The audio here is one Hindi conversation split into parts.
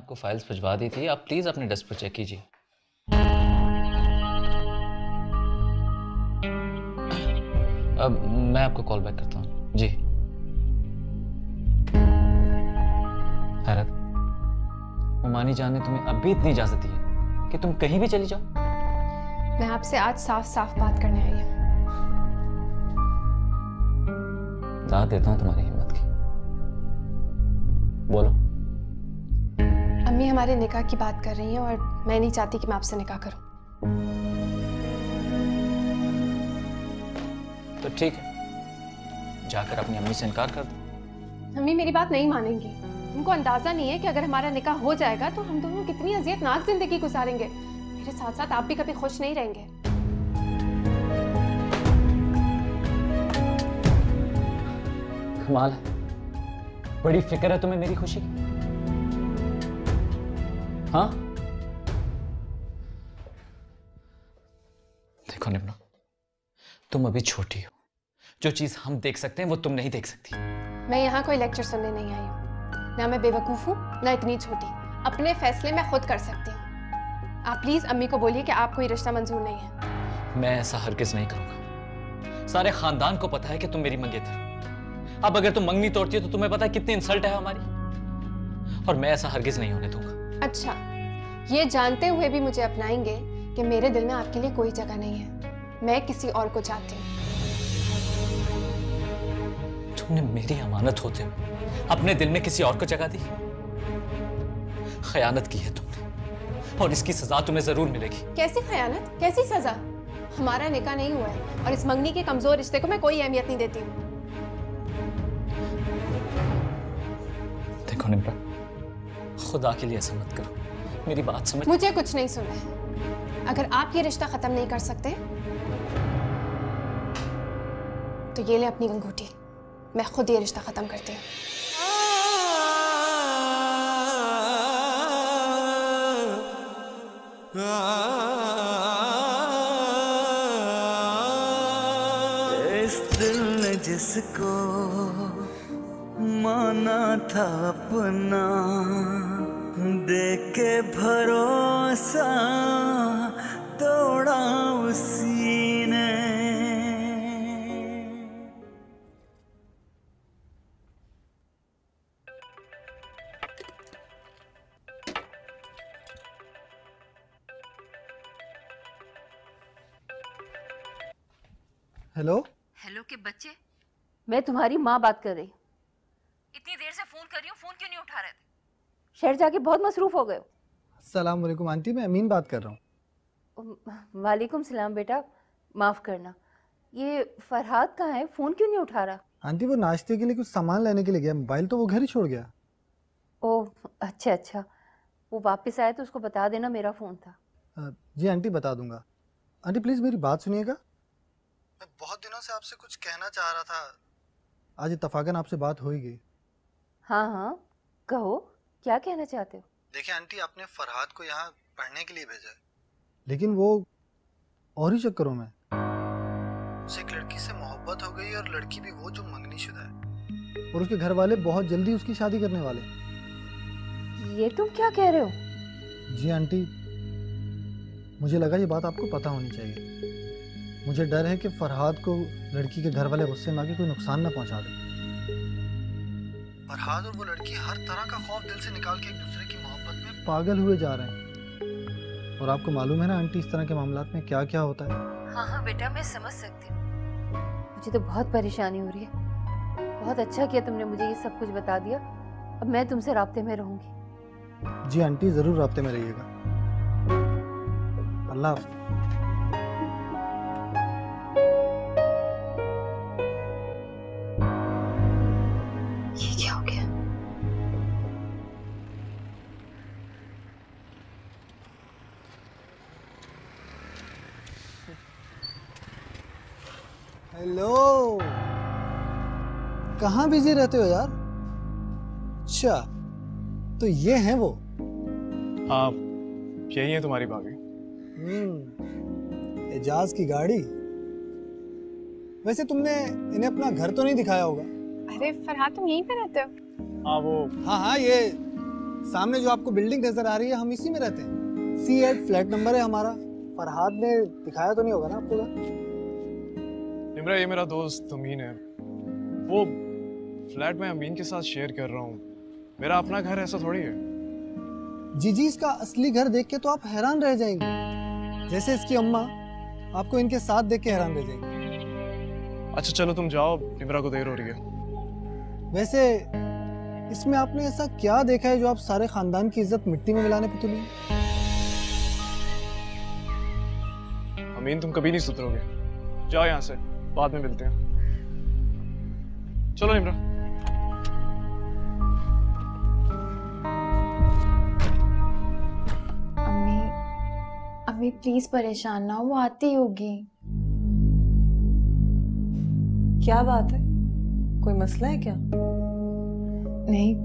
आपको फाइल्स भिजवा दी थी, आप प्लीज अपने डेस्क पर चेक कीजिए। अब मैं आपको कॉल बैक करता हूँ जी। हैरत, उमानी जान ने तुम्हें अब भी इतनी इजाजत दी है कि तुम कहीं भी चली जाओ? मैं आपसे आज साफ साफ बात करने आई हूँ। दाद देता हूँ तुम्हारी हिम्मत की। बोलो। अम्मी हमारे निकाह की बात कर रही हैं और मैं नहीं चाहती कि मैं आपसे निकाह करूं। तो ठीक है, जाकर अपनी अम्मी से इनकार कर दो। अम्मी मेरी बात नहीं मानेंगी। उनको अंदाजा नहीं है कि अगर हमारा निकाह हो जाएगा तो हम दोनों कितनी अजियतनाक जिंदगी गुजारेंगे। मेरे साथ साथ आप भी कभी खुश नहीं रहेंगे। कमाल है, बड़ी फिक्र है तुम्हें मेरी खुशी की। हाँ, देखो निम्ना, तुम अभी छोटी हो। जो चीज हम देख सकते हैं वो तुम नहीं देख सकती। मैं यहाँ कोई लेक्चर सुनने नहीं आई हूँ। ना मैं बेवकूफ हूँ ना इतनी छोटी। अपने फैसले मैं खुद कर सकती हूँ। आप प्लीज अम्मी को बोलिए कि आपको ये रिश्ता मंजूर नहीं है। मैं ऐसा हरगिज नहीं करूंगा। सारे खानदान को पता है कि तुम मेरी मंगेतर हो। अब अगर तुम मंगनी तोड़ती हो तो तुम्हें पता है कितनी इंसल्ट है हमारी, और मैं ऐसा हरगिज नहीं होने दूंगा। अच्छा, ये जानते हुए भी मुझे अपनाएंगे कि मेरे दिल में आपके लिए कोई जगह नहीं है। मैं किसी और को चाहती हूँ। तुमने मेरी अमानत होते हुए अपने दिल में किसी और को जगह दी। खयानत की है तुमने, और इसकी सजा तुम्हें जरूर मिलेगी। कैसी खयानत, कैसी सजा? हमारा निकाह नहीं हुआ है और इस मंगनी के कमजोर रिश्ते को मैं कोई अहमियत नहीं देती हूँ। देखो निम्रा, खुदा के लिए ऐसा मत करो, मेरी बात समझ। मुझे कुछ नहीं सुनना है। अगर आप ये रिश्ता खत्म नहीं कर सकते तो ये ले अपनी अंगूठी, मैं खुद ये रिश्ता खत्म करती हूँ। इस दिल ने जिसको माना था अपना, देख के भरोसा तोड़ा उसी ने। हेलो हेलो के बच्चे, मैं तुम्हारी माँ बात कर रही। इतनी देर से फोन कर रही हूँ, फोन क्यों नहीं उठा रहे थे? शहर जाके बहुत मसरूफ हो गए हो। अस्सलाम वालेकुम आंटी, मैं अमीन बात कर रहा हूँ। वालेकुम सलाम बेटा, माफ करना। ये फरहाद कहाँ है? फोन क्यों नहीं उठा रहा? आंटी वो नाश्ते के लिए कुछ सामान लेने के लिए गया, मोबाइल तो वो घर ही छोड़ गया। ओह अच्छा अच्छा, वो वापस आए तो उसको बता देना मेरा फोन था। जी आंटी बता दूंगा। आंटी प्लीज मेरी बात सुनिएगा। मैं बहुत दिनों से आपसे कुछ कहना चाह रहा था, आज इत्तफाकन आपसे बात हो ही गई। हाँ हाँ कहो, क्या कहना चाहते हो? देखिए आंटी, आपने फरहाद को यहाँ पढ़ने के लिए भेजा है, लेकिन वो और ही चक्करों में उसे एक लड़की से मोहब्बत हो गई, और लड़की भी वो जो मंगनीशुदा है, और उसके घर वाले बहुत जल्दी उसकी शादी करने वाले। ये तुम क्या कह रहे हो? जी आंटी, मुझे लगा ये बात आपको पता होनी चाहिए। मुझे डर है कि फरहाद को लड़की के घर वाले गुस्से में आके कोई नुकसान ना पहुंचा दे। फरहाद और वो लड़की हर तरह का खौफ दिल से निकाल के एक दूसरे की मोहब्बत में पागल हुए जा रहे हैं। और आपको मालूम है ना आंटी, इस तरह के मामलात में क्या क्या होता है। हाँ हाँ बेटा, मैं समझ सकती हूँ। मुझे तो बहुत परेशानी हो रही है। बहुत अच्छा किया तुमने मुझे ये सब कुछ बता दिया। अब मैं तुमसे राब्ते में रहूंगी। जी आंटी, जरूर राब्ते में रहिएगा। अल्लाह हाफ़िज़। ये क्या हो गया? हेलो, कहाँ बिजी रहते हो यार? अच्छा, तो ये हैं वो? हाँ, यही है तुम्हारी भाभी। एजाज की गाड़ी। वैसे तुमने इन्हें अपना घर तो नहीं दिखाया होगा? अरे फरहाद, तुम यहीं पे रहते हो? हाँ वो हाँ हाँ, ये सामने जो आपको बिल्डिंग नजर आ रही है, हम इसी में रहते हैं। C8 फ्लैट नंबर है हमारा। फरहाद ने दिखाया तो नहीं होगा ना आपको? निम्रा, ये मेरा दोस्त अमीन है। वो फ्लैट में अमीन के साथ शेयर कर रहा हूँ। मेरा अपना घर ऐसा थोड़ी है। जीजी, इसका असली घर देख के तो आप हैरान रह जाएंगे, जैसे इसकी अम्मा आपको इनके साथ देख के हैरान रह जाएंगी। अच्छा चलो तुम जाओ, निम्रा को देर हो रही है। वैसे इसमें आपने ऐसा क्या देखा है जो आप सारे खानदान की इज्जत मिट्टी में मिलाने पे तुले? अमीन, तुम कभी नहीं सुधरोगे। जाओ यहाँ से, बाद में मिलते हैं। चलो निम्रा। अम्मी प्लीज परेशान ना हो, वो आती होगी। क्या बात है, कोई मसला है क्या? नहीं,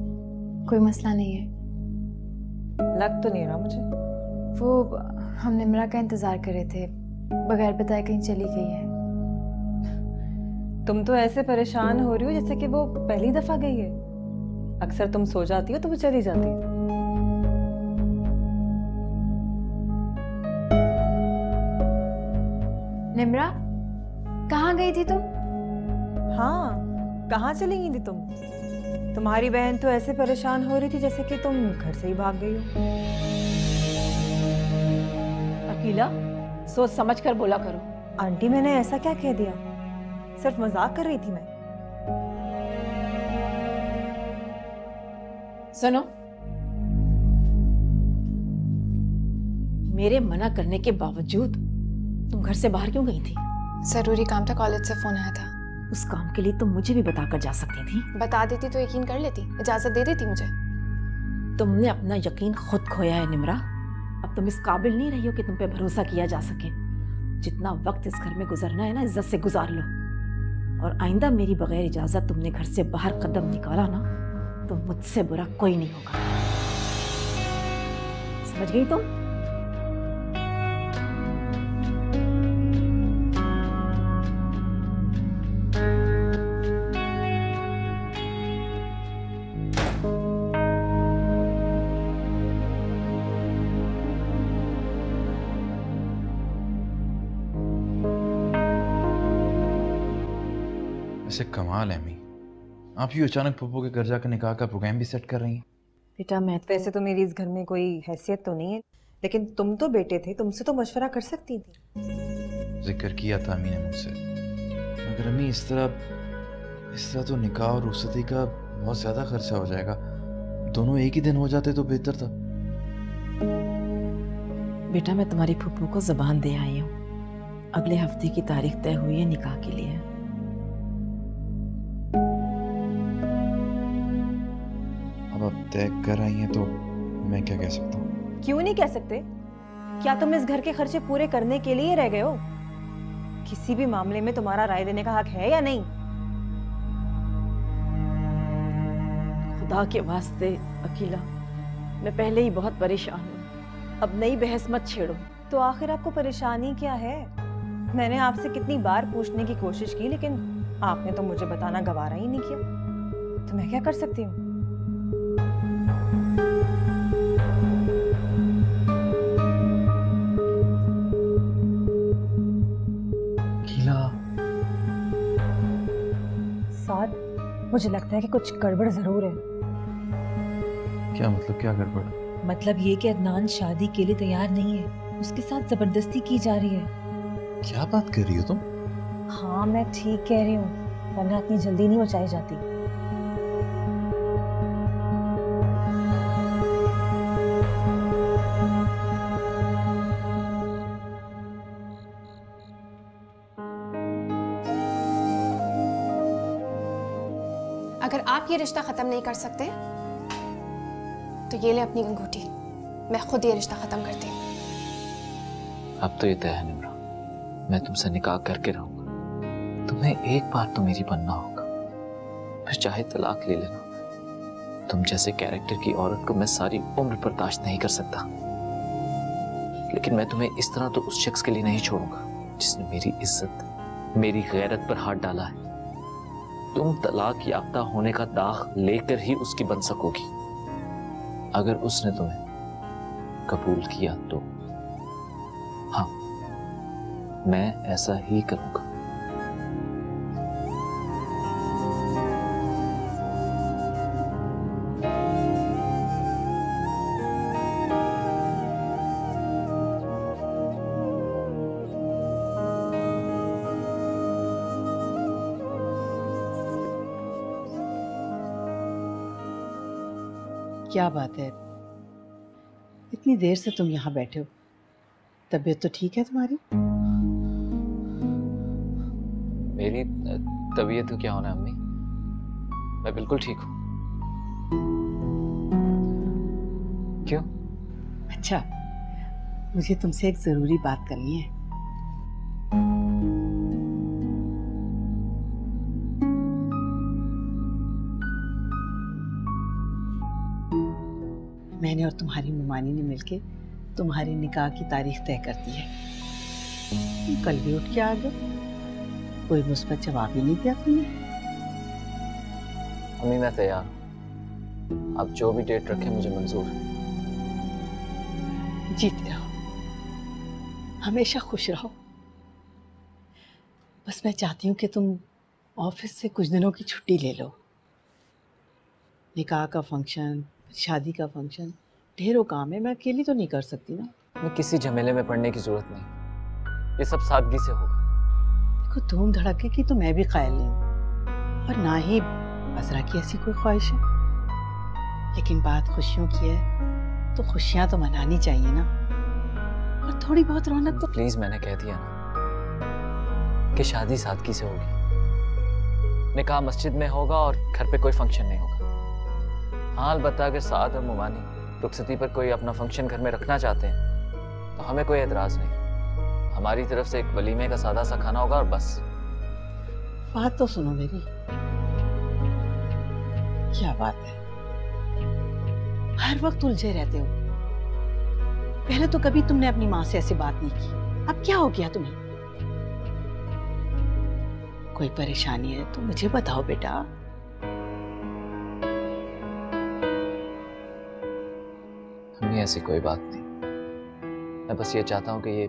कोई मसला नहीं है। लग तो नहीं रहा मुझे। वो हम निम्रा का इंतजार कर रहे थे, बगैर बताए कहीं चली गई है। तुम तो ऐसे परेशान हो रही हो जैसे कि वो पहली दफा गई है। अक्सर तुम सो जाती हो तो वो चली जाती है। निम्रा, कहाँ गई थी तुम? हाँ, कहाँ चली गई थी तुम? तुम्हारी बहन तो ऐसे परेशान हो रही थी जैसे कि तुम घर से ही भाग गई हो। अकीला, सोच समझ कर बोला करो। आंटी, मैंने ऐसा क्या कह दिया? सिर्फ मजाक कर रही थी मैं। सुनो, मेरे मना करने के बावजूद तुम घर से बाहर क्यों गई थी? जरूरी काम था, कॉलेज से फोन आया था। उस काम के लिए तुम मुझे भी बताकर जा सकती थी। बता देती तो यकीन कर लेती, इजाजत दे देती मुझे। तुमने अपना यकीन खुद खोया है निम्रा। अब तुम इस काबिल नहीं रही हो कि तुम पे भरोसा किया जा सके। जितना वक्त इस घर में गुजरना है ना, इज्जत से गुजार लो। और आइंदा मेरी बगैर इजाजत तुमने घर से बाहर कदम निकाला ना, तो मुझसे बुरा कोई नहीं होगा। समझ गई तुम? ऐसे कमाल है मी, आप यूँ अचानक पप्पू के घर जाकर निकाह का प्रोग्राम भी सेट कर रही हैं। बेटा, मैं वैसे तो मेरी इस घर में कोई हैसियत तो नहीं है, लेकिन तुम तो बेटे थे, तुमसे तो मशवरा कर सकती थी। जिक्र किया था अम्मी ने मुझसे, मगर अम्मी इस तरह तो निकाह और रुखसती का बहुत ज़्यादा खर्चा हो जाएगा। दोनों एक ही दिन हो जाते तो बेहतर था। बेटा, मैं तुम्हारी फूफू को ज़बान दे आई हूँ। अगले हफ्ते की तारीख तय हुई है निकाह के लिए। अब आप तय कर आई हैं तो मैं क्या कह सकता हूँ? क्यों नहीं कह सकते? क्या तुम इस घर के खर्चे पूरे करने के लिए रह गए हो? किसी भी मामले में तुम्हारा राय देने का हक है या नहीं? खुदा के वास्ते अकीला, मैं पहले ही बहुत परेशान हूँ, अब नई बहस मत छेड़ो। तो आखिर आपको परेशानी क्या है? मैंने आपसे कितनी बार पूछने की कोशिश की, लेकिन आपने तो मुझे बताना गवारा ही नहीं किया। तो मैं क्या कर सकती हूँ? साथ मुझे लगता है कि कुछ गड़बड़ जरूर है। क्या मतलब? क्या गड़बड़? मतलब ये कि अदनान शादी के लिए तैयार नहीं है, उसके साथ जबरदस्ती की जा रही है। क्या बात कर रही हो तुम? हाँ, मैं ठीक कह रही हूँ, वरना इतनी जल्दी नहीं बचाई जाती। अगर आप ये रिश्ता खत्म नहीं कर सकते तो ये ले अपनी अंगूठी, मैं खुद ये रिश्ता खत्म करती हूँ। अब तो ये तय है निम्रा, मैं तुमसे निकाह करके रहूंगा। तुम्हें एक बार तो मेरी बनना होगा, फिर चाहे तलाक ले लेना। तुम जैसे कैरेक्टर की औरत को मैं सारी उम्र बर्दाश्त नहीं कर सकता, लेकिन मैं तुम्हें इस तरह तो उस शख्स के लिए नहीं छोड़ूंगा जिसने मेरी इज्जत, मेरी गैरत पर हाथ डाला है। तुम तलाक याफ्ता होने का दाग लेकर ही उसकी बन सकोगी। अगर उसने तुम्हें कबूल किया तो हाँ, मैं ऐसा ही करूंगा। क्या बात है, इतनी देर से तुम यहाँ बैठे हो? तबीयत तो ठीक है तुम्हारी? मेरी तबीयत तो क्या होना है अम्मी, मैं बिल्कुल ठीक हूँ। क्यों? अच्छा, मुझे तुमसे एक जरूरी बात करनी है। मैंने और तुम्हारी मुमानी ने मिलके तुम्हारी निकाह की तारीख तय कर दी है। तुम कल भी उठ के आ गए, कोई मुस्बत जवाब ही नहीं दिया तुमने। अम्मी मैं तैयार हूँ, आप जो भी डेट रखें मुझे मंजूर है। जीते रहो, हमेशा खुश रहो। बस मैं चाहती हूँ कि तुम ऑफिस से कुछ दिनों की छुट्टी ले लो। निकाह का फंक्शन, शादी का फंक्शन, ढेरों काम है, मैं अकेली तो नहीं कर सकती ना। मैं किसी झमेले में पड़ने की जरूरत नहीं, ये सब सादगी से होगा। देखो, धूम धड़के की तो मैं भी कायल नहीं हूँ और ना ही अजरा की ऐसी कोई ख्वाहिश है, लेकिन बात खुशियों की है तो खुशियाँ तो मनानी चाहिए ना, और थोड़ी बहुत रौनक तो। प्लीज, मैंने कह दिया ना कि शादी सादगी से होगी। निकाह मस्जिद में होगा और घर पे कोई फंक्शन नहीं होगा। हाँ, अलबत्ता अगर साद और मुमानी रुखसती पर कोई अपना फंक्शन घर में रखना चाहते हैं तो हमें कोई एतराज नहीं। हमारी तरफ से एक वलीमे का सादा सा खाना होगा और बस। बात तो सुनो मेरी, क्या बात है, हर वक्त उलझे रहते हो। पहले तो कभी तुमने अपनी माँ से ऐसी बात नहीं की, अब क्या हो गया तुम्हें? कोई परेशानी है तो मुझे बताओ बेटा। हमें ऐसी कोई बात नहीं, मैं बस ये चाहता हूँ कि ये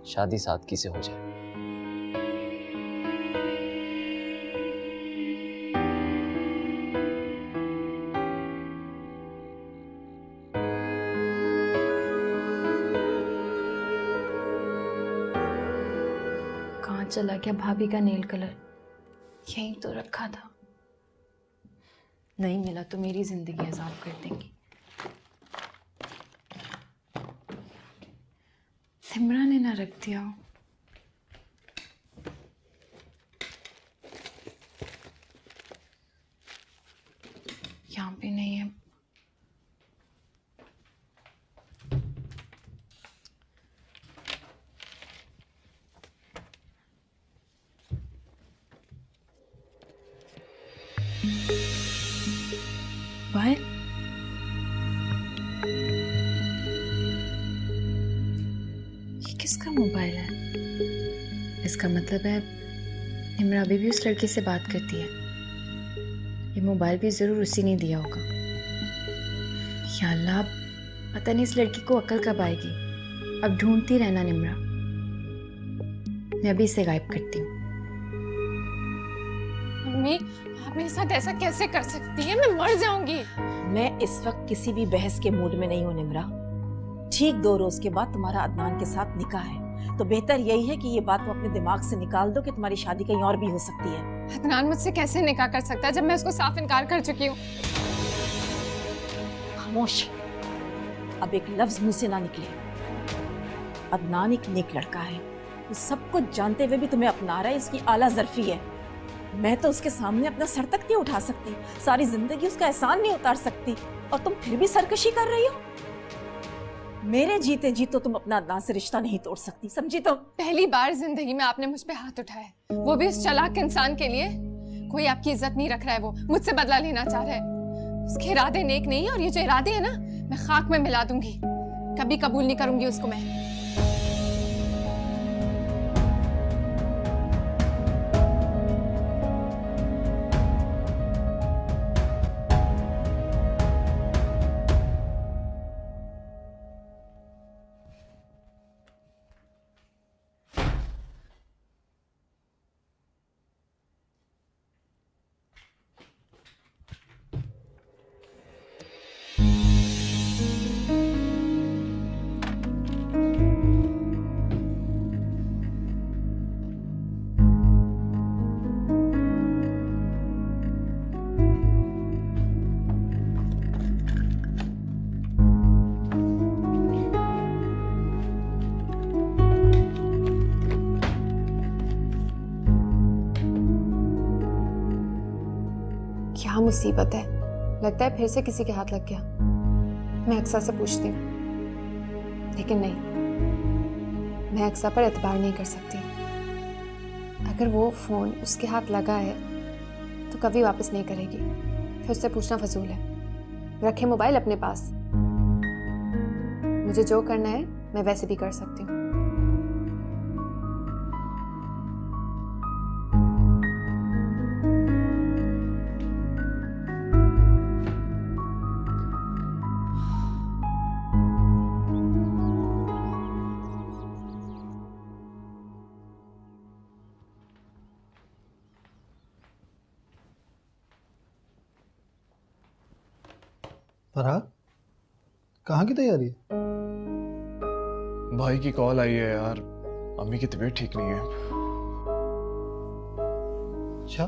शादी सादगी से हो जाए। कहाँ चला गया भाभी का नेल कलर? यहीं तो रखा था, नहीं मिला तो मेरी जिंदगी अजाब कर देंगी। निम्रा ने ना रख दिया हो। यहाँ भी नहीं है। बाय। किसका मोबाइल है? इसका मतलब है निम्रा अभी भी उस लड़की से बात करती है। ये मोबाइल भी जरूर उसी ने दिया होगा। या अल्लाह, पता नहीं इस लड़की को अकल कब आएगी। अब ढूंढती रहना निम्रा, मैं अभी इसे गायब करती हूँ। मम्मी, आप मेरे साथ ऐसा कैसे कर सकती हैं? मैं मर जाऊंगी। मैं इस वक्त किसी भी बहस के मूड में नहीं हूँ निम्रा। ठीक 2 रोज के बाद तुम्हारा अदनान के साथ निकाह है, तो बेहतर यही है कि ये बात तुम अपने दिमाग से निकाल दो कि तुम्हारी शादी कहीं और भी हो सकती है। अदनान मुझसे कैसे निकाह कर सकता है जब मैं उसको साफ इनकार कर चुकी हूँ? खामोश, अब एक लफ्ज मुंह से ना निकले। अदनान एक नेक लड़का है, वो सब कुछ जानते हुए भी तुम्हें अपना रहा है, इसकी आला ज़र्फी है। मैं तो उसके सामने अपना सर तक नहीं उठा सकती, सारी जिंदगी उसका एहसान नहीं उतार सकती, और तुम फिर भी सरकशी कर रही हो। मेरे जीते जी तो तुम अपना अदनान से रिश्ता नहीं तोड़ सकती, समझी तुम? पहली बार जिंदगी में आपने मुझ पे हाथ उठाया, वो भी उस चालाक इंसान के लिए। कोई आपकी इज्जत नहीं रख रहा है, वो मुझसे बदला लेना चाह रहा है। उसके इरादे नेक नहीं है, और ये जो इरादे हैं ना, मैं खाक में मिला दूंगी। कभी कबूल नहीं करूंगी उसको मैं। क्या मुसीबत है, लगता है फिर से किसी के हाथ लग गया। मैं अक्सा से पूछती हूँ, लेकिन नहीं, मैं अक्सा पर एतबार नहीं कर सकती। अगर वो फोन उसके हाथ लगा है तो कभी वापस नहीं करेगी, फिर उससे पूछना फजूल है। रखे मोबाइल अपने पास। मुझे जो करना है मैं वैसे भी कर सकती हूँ। फरहाद, कहाँ की तैयारी है? भाई की कॉल आई है यार, अम्मी की तबीयत ठीक नहीं है। अच्छा,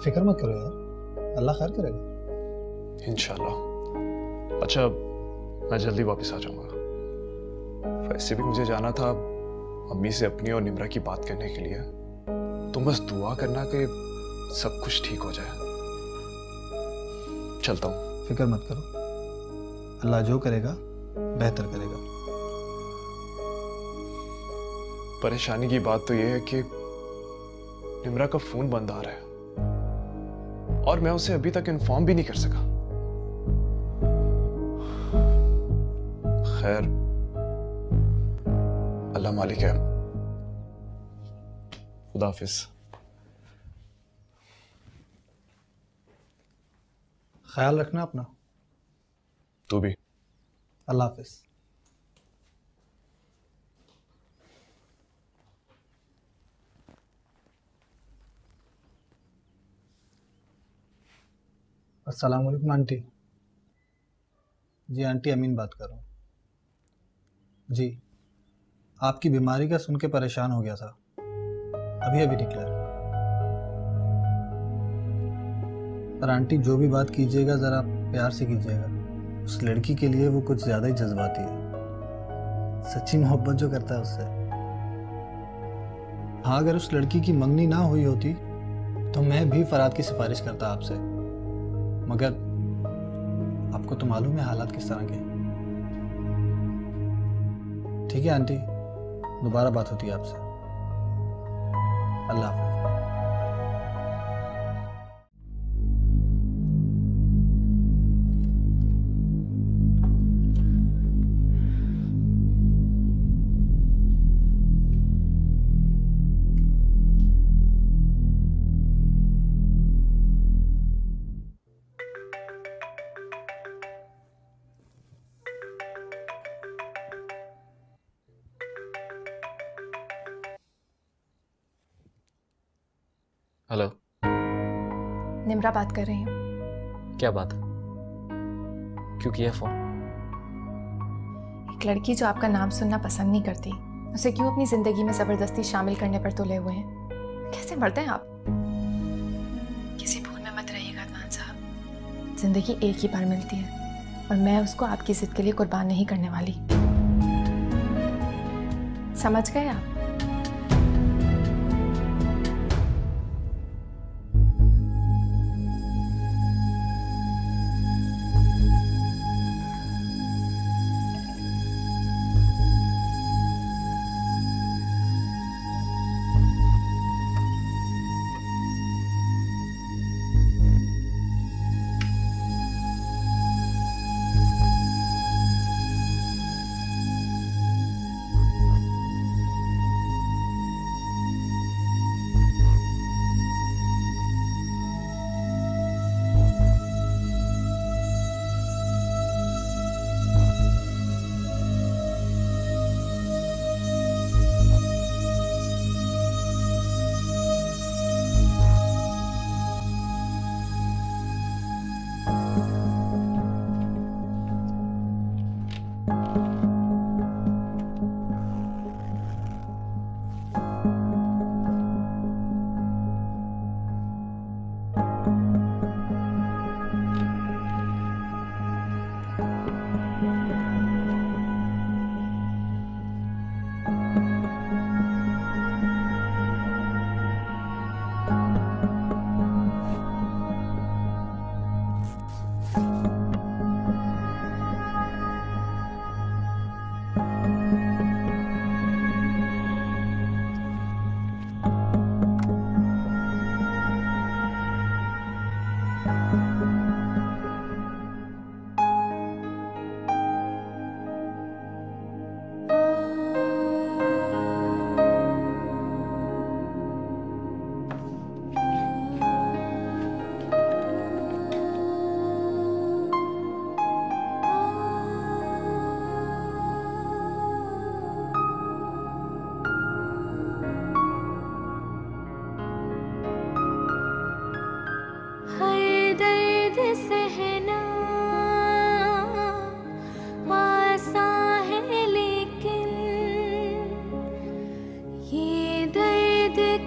फिक्र मत करो यार, अल्लाह खैर करेगा इंशाल्लाह। अच्छा, मैं जल्दी वापस आ जाऊंगा। वैसे भी मुझे जाना था अम्मी से अपनी और निम्रा की बात करने के लिए। तुम बस दुआ करना कि सब कुछ ठीक हो जाए। चलता हूँ। फिक्र मत करो, अल्लाह जो करेगा बेहतर करेगा। परेशानी की बात तो यह है कि निम्रा का फोन बंद आ रहा है और मैं उसे अभी तक इन्फॉर्म भी नहीं कर सका। खैर, अल्लाह मालिक है। खुदा हाफिज। ख्याल रखना अपना। तू भी। अल्लाह हाफिज। अस्सलाम वालेकुम आंटी। जी आंटी, अमीन बात कर रहा हूँ। जी, आपकी बीमारी का सुन के परेशान हो गया था, अभी अभी निकला। पर आंटी, जो भी बात कीजिएगा ज़रा प्यार से कीजिएगा। उस लड़की के लिए वो कुछ ज़्यादा ही जज्बाती है, सच्ची मोहब्बत जो करता है उससे। हाँ, अगर उस लड़की की मंगनी ना हुई होती तो मैं भी फरहाद की सिफारिश करता आपसे, मगर आपको तो मालूम है हालात किस तरह के। ठीक है आंटी, दोबारा बात होती है आपसे। अल्लाह हाफ़िज़। हेलो, निम्रा बात कर रही हूँ। क्या बात है? क्यों किया फोन? एक लड़की जो आपका नाम सुनना पसंद नहीं करती, उसे क्यों अपनी जिंदगी में जबरदस्ती शामिल करने पर तुले हुए हैं? कैसे मरते हैं आप? किसी भूल में मत रहिएगा अदनान साहब। जिंदगी एक ही बार मिलती है और मैं उसको आपकी जिद के लिए कुर्बान नहीं करने वाली। समझ गए आप?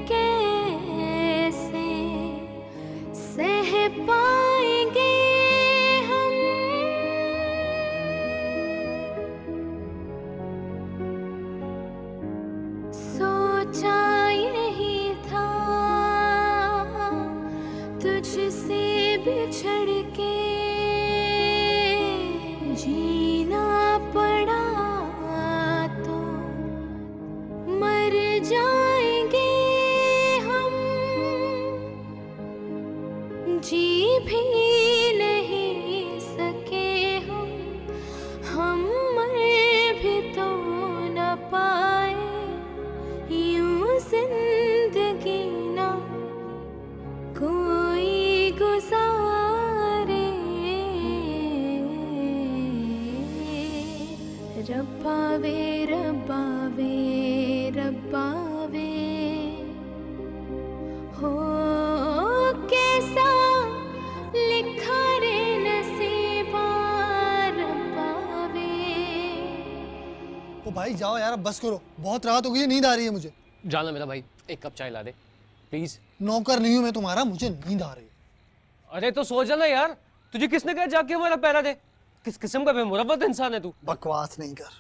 कैसे सह पाएंगे हम। सोचा यही था तुझसे बिछड़ के जीना पड़ा तो मर जाएंगे हम। जी भी नहीं सके हम मर भी तो न पाए। यूं जिंदगी ना कोई गुजारे। रब्बा वे रब्बा वे रब्बा वे हो कैसा लिखा रे नसीबा रब्बा वे। ओ भाई जाओ यार, अब बस करो, बहुत रात हो गई है, नींद आ रही है मुझे। जाना मेरा भाई, एक कप चाय ला दे प्लीज। नौकर नहीं हूं मैं तुम्हारा, मुझे नींद आ रही है। अरे तो सो जाना यार, तुझे किसने कहा जाके हमारा पैरा दे? किस किस्म का बेमुरव्वत इंसान है तू? बकवास नहीं कर।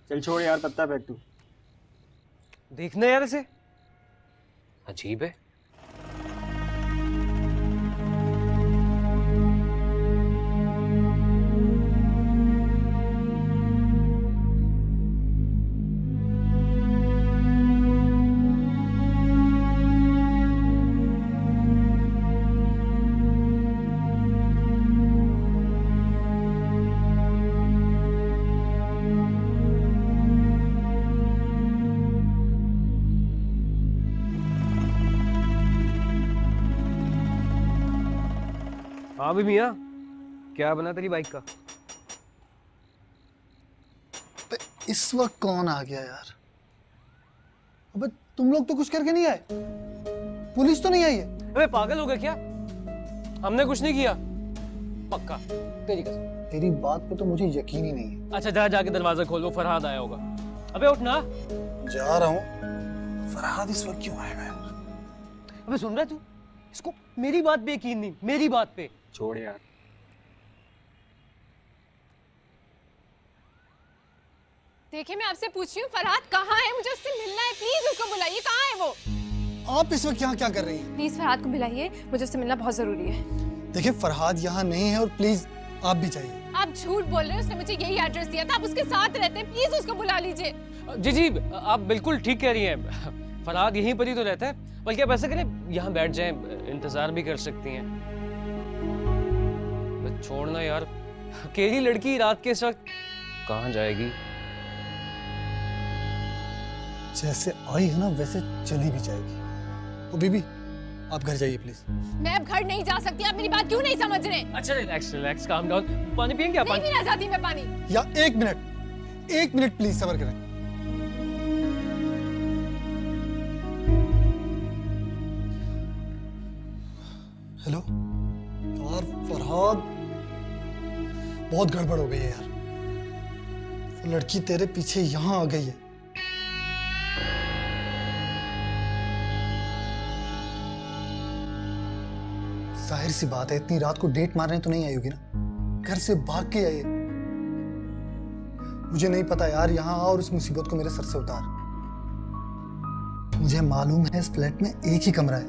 चल छोड़ यार, पत्ता फेंक तू। देखना यार इसे, अजीब है। हाँ भी मियाँ, क्या बना तेरी बाइक का? इस वक्त कौन आ गया यार? अबे तुम लोग तो कुछ करके नहीं आए, पुलिस तो नहीं आई है? अबे पागल हो गया क्या? हमने कुछ नहीं किया, पक्का तेरी कसम। तेरी बात पे तो मुझे यकीन ही नहीं है। अच्छा जा, जाके दरवाजा खोलो, फरहाद आया होगा। अबे उठ ना। जा रहा हूँ। फरहाद इस वक्त क्यों आएगा यार? अबे सुन रहा है तू? इसको मेरी बात पे यकीन नहीं, मेरी बात पे। छोड़ यार। देखिए मैं आपसे पूछ रही हूँ, फरहाद कहाँ है? मुझे उससे मिलना है, प्लीज उसको बुलाइए। कहाँ है वो? आप इस वक्त यहाँ क्या कर रही हैं? प्लीज फरहाद को बुलाइए, मुझे उससे मिलना बहुत जरूरी है। देखिए फरहाद यहाँ नहीं है और प्लीज आप भी चाहिए। आप झूठ बोल रहे हो, उसने मुझे यही एड्रेस दिया था, आप उसके साथ रहते हैं, प्लीज उसको बुला लीजिए। जी जी, आप बिल्कुल ठीक कह रही हैं, फरहाद यहीं पर ही तो रहता है। बल्कि आप ऐसा करें, यहाँ बैठ जाएं, इंतजार भी कर सकती हैं। छोड़ना यार, अकेली लड़की रात के इस वक्त कहाँ जाएगी? जैसे आई है ना वैसे चली भी जाएगी। ओ बीबी, आप घर जाइए प्लीज। मैं अब घर नहीं जा सकती, आप मेरी बात क्यों नहीं समझ रहे? अच्छा रिलैक्स रिलैक्स, काम डाउन। पानी पियेंगे आप? नहीं पीना चाहती मैं पानी। या एक मिनट प्लीज सब्र करें। हेलो यार फरहाद, बहुत गड़बड़ हो गई है यार। वो लड़की तेरे पीछे यहाँ आ गई है। जाहिर सी बात है, इतनी रात को डेट मारने तो नहीं आई होगी ना, घर से भाग के आई है। मुझे नहीं पता यार, यहाँ आ और इस मुसीबत को मेरे सर से उतार। मुझे मालूम है इस फ्लैट में एक ही कमरा है,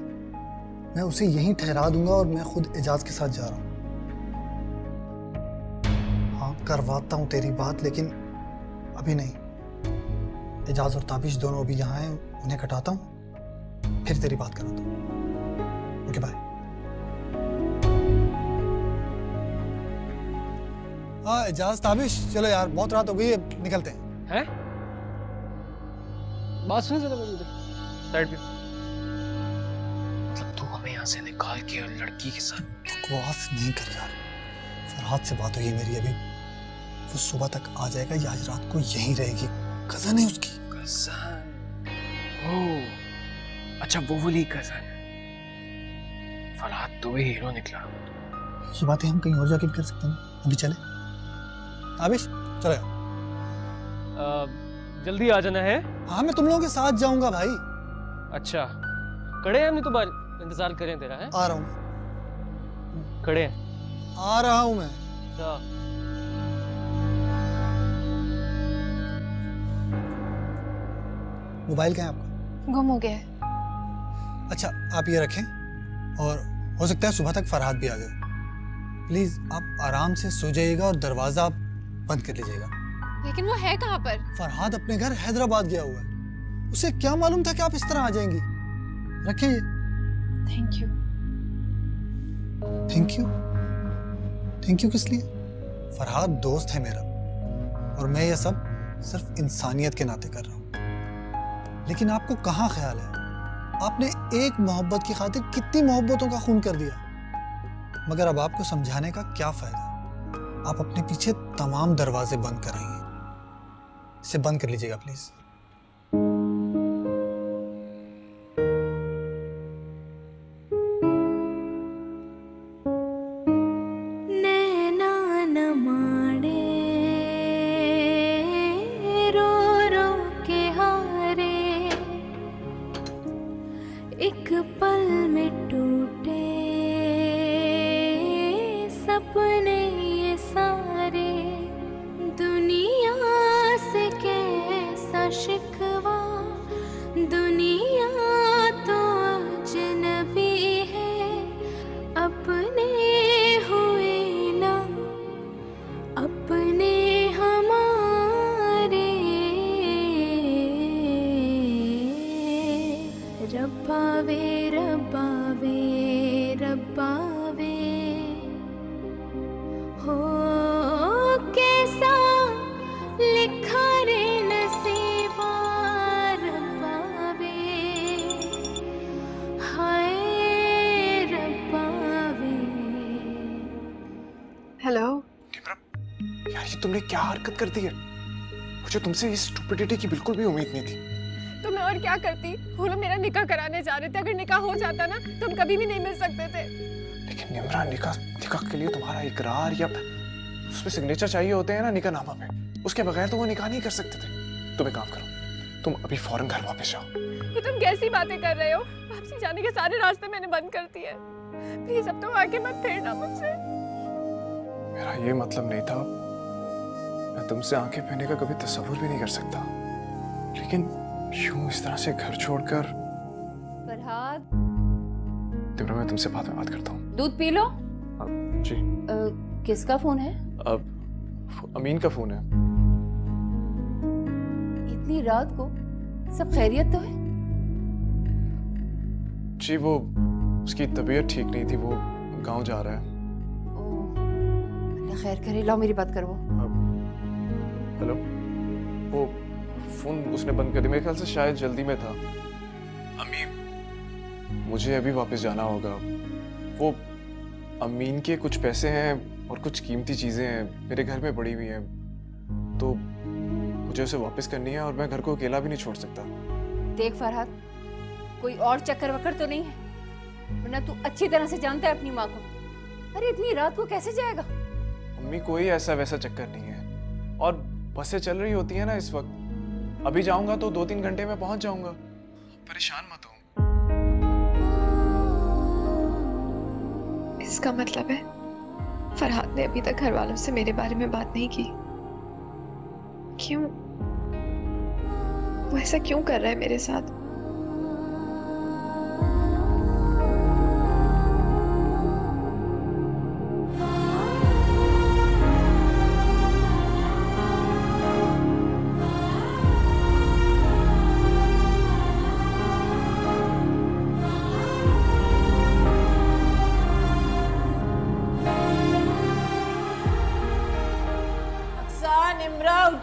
मैं उसे यहीं ठहरा दूंगा और मैं खुद एजाज के साथ जा रहा हूँ। हाँ करवाता हूँ तेरी बात, लेकिन अभी नहीं। एजाज और ताबिश दोनों अभी यहाँ हैं, उन्हें कटाता हूँ, फिर तेरी बात कराता हूँ। Okay bye. हाँ एजाज ताबिश, चलो यार बहुत रात हो गई है, निकलते हैं। हैं? बात सुन जरा मुझे, साइड पे। मतलब तू हमें यहाँ से निकाल के और लड़की के साथ? बकवास नहीं कर यार, फरहाद से बात हुई है मेरी अभी, वो सुबह तक आ जाएगा या आज रात को यहीं रहेगी। कज़न है उसकी। कज़न? ओह अच्छा, वो वाली कज़न। फरहाद तो वही हीरो निकला। ये बातें हम कहीं और जाके भी कर सकते हैं, अभी चले? आबिश चलो यार। जल्दी आ जाना है। हाँ मैं तुम लोगों के साथ जाऊंगा भाई। अच्छा खड़े हैं, हम नहीं तो बाहर इंतजार करें तेरा है? आ रहा हूँ। खड़े हैं। आ रहा हूँ मैं। अच्छा। मोबाइल कहाँ है आपका? गुम हो गया है। अच्छा आप ये रखें, और हो सकता है सुबह तक फरहाद भी आ जाए। प्लीज आप आराम से सो जाइएगा और दरवाजा आप बंद कर लीजिएगा। लेकिन वो है कहाँ पर? फरहाद अपने घर हैदराबाद गया हुआ है। उसे क्या मालूम था कि आप इस तरह आ जाएंगी। रखें ये। Thank you. Thank you? Thank you किस लिए? फरहाद दोस्त है मेरा, और मैं ये सब सिर्फ इंसानियत के नाते कर रहा हूँ। लेकिन आपको कहाँ ख्याल है, आपने एक मोहब्बत की खातिर कितनी मोहब्बतों का खून कर दिया। मगर अब आपको समझाने का क्या फायदा? आप अपने पीछे तमाम दरवाजे बंद कर रही हैं। इसे बंद कर लीजिएगा प्लीज। एक पल में टूटे सपने ये सारे, दुनिया से कैसा शिकवा, दुनिया तो अजनबी है, अपने हुए ना अपने हमारे, रब्बा वे रब्बा वे रब्बा वे, हो कैसा लिखा रे नसीबा, रब्बा वे हाय रब्बा वे। हेलो यार ये तुमने क्या हरकत कर दी है? मुझे तुमसे इस स्टुपिडिटी की बिल्कुल भी उम्मीद नहीं थी। तो मैं और क्या करती? वो लोग मेरा निकाह कराने जा रहे थे। अगर निकाह हो जाता ना तो हम कभी भी नहीं मिल सकते थे। लेकिन निम्रा, निकाह के लिए तुम्हारा इकरार या उसमें सिग्नेचर चाहिए होते हैं ना निकाहनामा पे, उसके बगैर तो वो निकाह नहीं कर सकते थे। तुम एक काम करो, तुम अभी फौरन घर वापस जाओ। ये तुम कैसी बातें कर रहे हो? वापसी जाने के सारे रास्ते मैंने बंद कर दिए। प्लीज अब तो आके मत फेरना मुझसे। मेरा ये मतलब नहीं था, मैं तुमसे आंखें पहने का कभी तस्वुर भी नहीं कर सकता, लेकिन यूं इस तरह से घर छोड़कर। फरहाद, तिमरा मैं तुमसे बाद में बात करता हूँ। दूध पी लो। जी। किसका फोन है? अब अमीन का फोन है। इतनी रात को सब खैरियत तो है? जी वो उसकी तबीयत ठीक नहीं थी, वो गांव जा रहा है। अल्लाह खैर करे। लाओ मेरी बात करो। हेलो, वो फोन उसने बंद कर दिया, मेरे ख्याल से शायद जल्दी में था। अम्मी मुझे अभी वापस जाना होगा। वो अमीन के कुछ पैसे हैं और कुछ कीमती चीजें हैं मेरे घर में पड़ी हुई हैं, तो मुझे उसे वापस करनी है और मैं घर को अकेला भी नहीं छोड़ सकता। देख फरहाद, कोई और चक्कर वक्कर तो नहीं है? वरना तू अच्छी तरह से जानता है अपनी माँ को। अरे इतनी रात को कैसे जाएगा? अम्मी कोई ऐसा वैसा चक्कर नहीं है, और बसें चल रही होती है ना इस वक्त। अभी जाऊंगा तो 2-3 घंटे में पहुंच जाऊंगा। परेशान मत हो। इसका मतलब है फरहाद ने अभी तक घर वालों से मेरे बारे में बात नहीं की। क्यों? वो ऐसा क्यों कर रहा है मेरे साथ?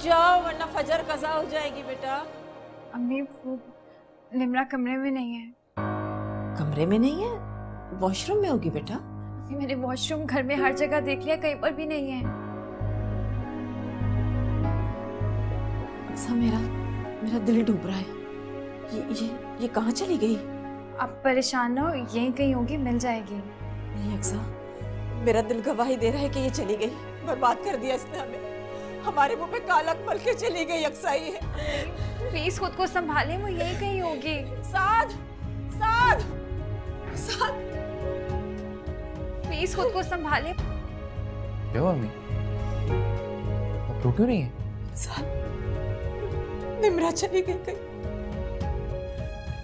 जाओ वरना फजर कज़ा हो जाएगी बेटा। अम्मी वो निम्रा कमरे में नहीं है। कमरे में नहीं है? वॉशरूम में होगी बेटा। मैंने वॉशरूम घर में हर जगह देख लिया, कहीं पर भी नहीं है। अक्सा मेरा दिल डूब रहा है। ये कहाँ चली गई? आप परेशान ना हो, यहीं कहीं होगी, मिल जाएगी। नहीं अक्सा, मेरा दिल गवाही दे रहा है कि ये चली गई। बर्बाद कर दिया इसने हमें। हमारे मुंह पे कालक मल के चली गई अक्सा ही है। प्लीज खुद को संभालें, वो यही कहीं होगी। साद प्लीज खुद को संभाले। क्या हुआ अम्मी? आप रो क्यों नहीं है? निम्रा चली गई कहीं।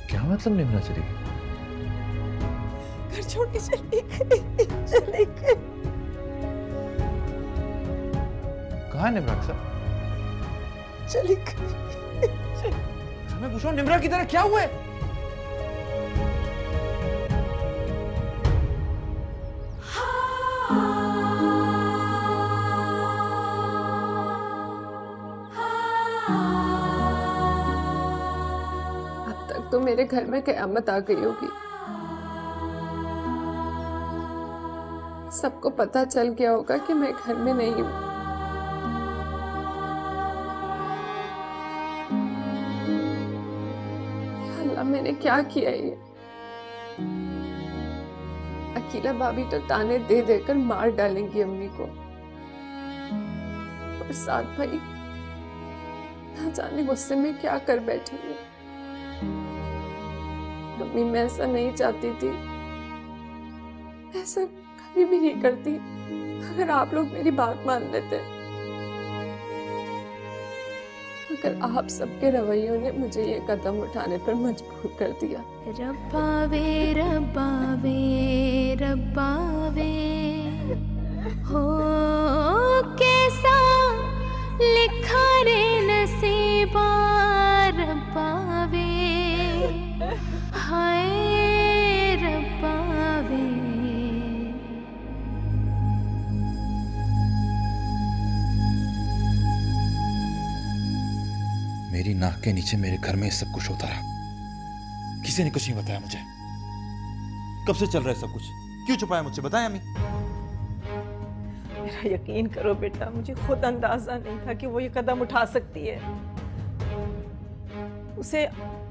क्या मतलब निम्रा चली गई? घर छोड़ के चली गई, चली गई। कहाँ है निम्रा अक्सर? चली गई। मैं पूछ रहा हूँ निम्रा की तरह क्या हुआ है? अब तक तो मेरे घर में कयामत आ गई होगी। सबको पता चल गया होगा कि मैं घर में नहीं हूँ। अल्लाह, मैंने क्या किया ये? अकीला भाभी तो ताने दे देकर मार डालेंगी अम्मी को, और साथ भाई ना जाने गुस्से में क्या कर बैठेंगे। अम्मी, मैं ऐसा नहीं चाहती थी, ऐसा कभी भी नहीं करती अगर आप लोग मेरी बात मान लेते। मगर आप सबके रवैयों ने मुझे ये कदम उठाने पर मजबूर कर दिया। रब्बा वे रब्बा वे रब्बा वे, हो कैसा लिखा रे नसीबा रब्बा वे, हाय रब्बा वे। मेरी नाक के नीचे मेरे घर में सब कुछ होता रहा, किसी ने कुछ नहीं बताया मुझे। कब से चल रहा है सब कुछ? क्यों छुपाया मुझसे? बताया अम्मी। मेरा यकीन करो बेटा, मुझे खुद अंदाजा नहीं था कि वो ये कदम उठा सकती है। उसे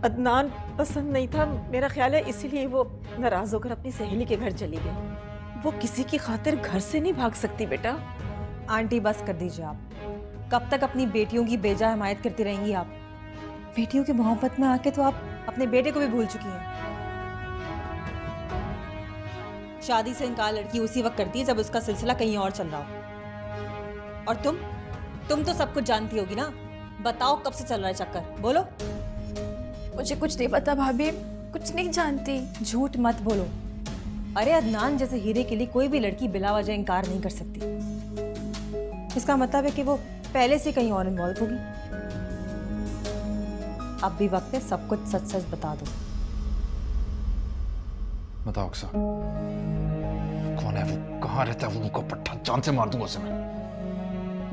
अदनान पसंद नहीं था, मेरा ख्याल है इसीलिए वो नाराज होकर अपनी सहेली के घर चली गई। वो किसी की खातिर घर से नहीं भाग सकती बेटा। आंटी बस कर दीजिए आप। कब तक अपनी बेटियों की बेजा हिमायत करती रहेंगी आप? बेटियों की मोहब्बत में आके तो आप अपने बेटे को भी भूल चुकी हैं। शादी से इनकार लड़की उसी वक्त करती है जब उसका सिलसिला कहीं और चल रहा हो। और तुम तो सब कुछ जानती होगी ना। बताओ कब से चल रहा है चक्कर, बोलो। मुझे कुछ नहीं पता भाभी, कुछ नहीं जानती। झूठ मत बोलो। अरे अदनान जैसे हीरे के लिए कोई भी लड़की बिला वजह इनकार नहीं कर सकती। इसका मतलब है कि वो पहले से कहीं और इन्वॉल्व होगी। अब भी वक्त है सब कुछ सच सच बता दो। बताओ अक्सर, कौन है वो? कहाँ रहता है वो? मुझको पट्टा जान से मार दूंगा उसे मैं।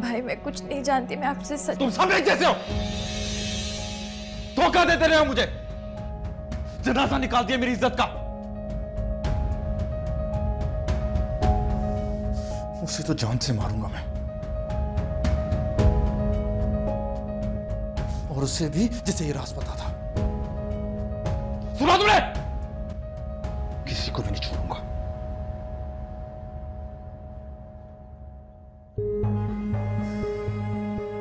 भाई मैं कुछ नहीं जानती, मैं आपसे सच। तुम सब एक जैसे हो, धोखा देते रहे हो मुझे। जनाजा निकाल दिया मेरी इज्जत का। उसे तो जान से मारूंगा मैं, और उसे भी जिसे ये राज पता था। सुना तुमने? किसी को भी नहीं छोड़ूंगा।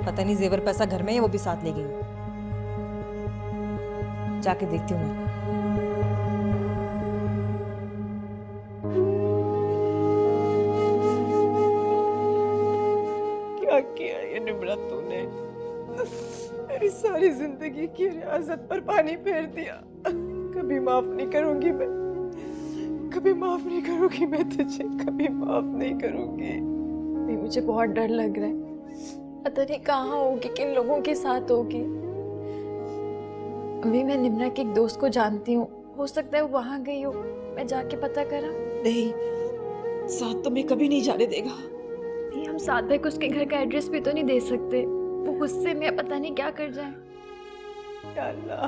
पता नहीं जेवर पैसा घर में है वो भी साथ ले गई। जाके देखती हूँ मैं। क्या किया ये निम्रा तूने? मेरी सारी जिंदगी की रियासत पर पानी फेर दिया। कभी माफ नहीं करूंगी मैं, कभी माफ नहीं करूंगी मैं तुझे, कभी माफ नहीं करूंगी। मुझे बहुत डर लग रहा है, पता नहीं कहाँ होगी, किन लोगों के साथ होगी। अम्मी, मैं निम्रा के एक दोस्त को जानती हूँ, हो सकता है वो वहाँ गई हो, मैं जाके पता करा। नहीं, साथ तो मैं कभी नहीं जाने देगा। नहीं, हम साथ भाई को उसके घर का एड्रेस भी तो नहीं दे सकते, वो गुस्से में पता नहीं क्या कर जाए। या अल्लाह,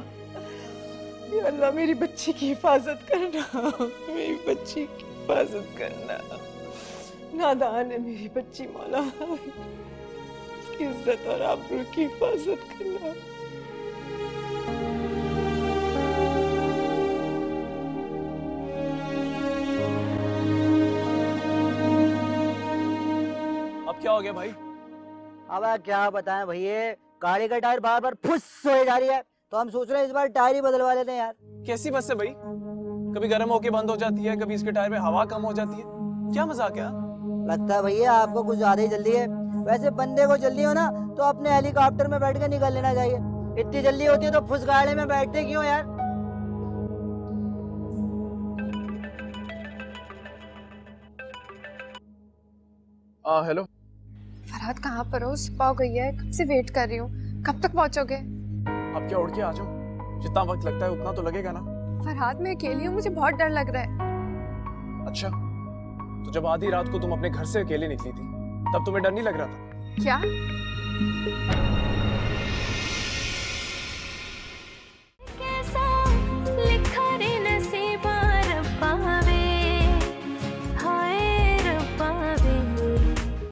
या अल्लाह, मेरी बच्ची की हिफाजत करना, मेरी बच्ची की हिफाजत करना। नादान है मेरी बच्ची मौला, उसकी इज्जत और आबरू की हिफाजत करना। अब क्या हो गया भाई? अब क्या बताएं भैया, गाड़ी का टायर बार बार फुस हो जा रही है, तो हम सोच रहे हैं इस बार टायर ही बदलवा लेते हैं यार। कैसी बस है भाई? कभी गर्म होके बंद हो जाती है, कभी इसके टायर में हवा कम हो जाती है। क्या मजाक है? लगता है भैया आपको कुछ ज्यादा ही जल्दी है। वैसे बंदे को जल्दी हो ना तो अपने हेलीकॉप्टर में बैठ के निकल लेना चाहिए। इतनी जल्दी होती है तो फुस गाड़ी में बैठते क्यों यार? हेलो फरहाद कहाँ पर हो? सुबह हो गई है, कब से वेट कर रही हूँ। कब तक पहुँचोगे? अब क्या उड़ के आ जाओ? जितना वक्त लगता है उतना तो लगेगा ना। फरहाद मैं अकेली हूँ, मुझे बहुत डर लग रहा है। अच्छा, तो जब आधी रात को तुम अपने घर से अकेले निकली थी तब तुम्हें डर नहीं लग रहा था? क्या?